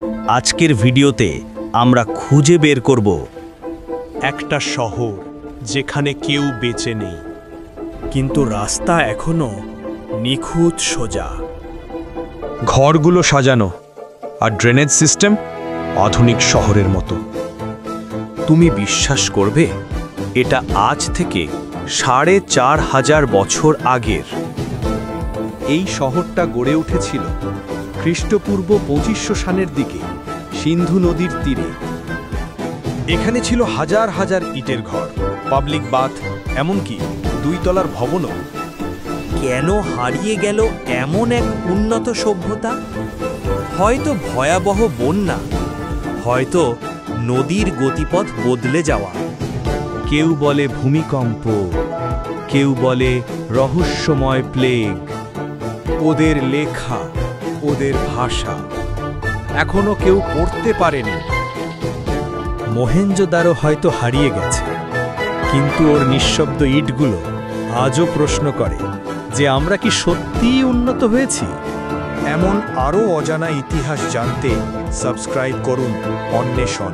আজকের ভিডিওতে আমরা খুঁজে বের করব একটা শহর যেখানে কেউ বেঁচে নেই, কিন্তু রাস্তা এখনো নিখুঁত সোজা। ঘরগুলো সাজানো আর ড্রেনেজ সিস্টেম আধুনিক শহরের মতো। তুমি বিশ্বাস করবে, এটা আজ থেকে ৪,৫০০ বছর আগের। এই শহরটা গড়ে উঠেছিল খ্রিস্টপূর্ব ২৫০০ সালের দিকে সিন্ধু নদীর তীরে। এখানে ছিল হাজার হাজার ইটের ঘর, পাবলিক বাথ, এমনকি ২ তলার ভবনও। কেন হারিয়ে গেল এমন এক উন্নত সভ্যতা? হয়তো ভয়াবহ বন্যা, হয়তো নদীর গতিপথ বদলে যাওয়া। কেউ বলে ভূমিকম্প, কেউ বলে রহস্যময় প্লেগ। ওদের লেখা, ওদের ভাষা এখনো কেউ পড়তে পারেনি। মহেঞ্জোদারো হয়তো হারিয়ে গেছে, কিন্তু ওর নিঃশব্দ ইটগুলো আজও প্রশ্ন করে যে আমরা কি সত্যিই উন্নত হয়েছি। এমন আরও অজানা ইতিহাস জানতে সাবস্ক্রাইব করুন অন্বেষণ।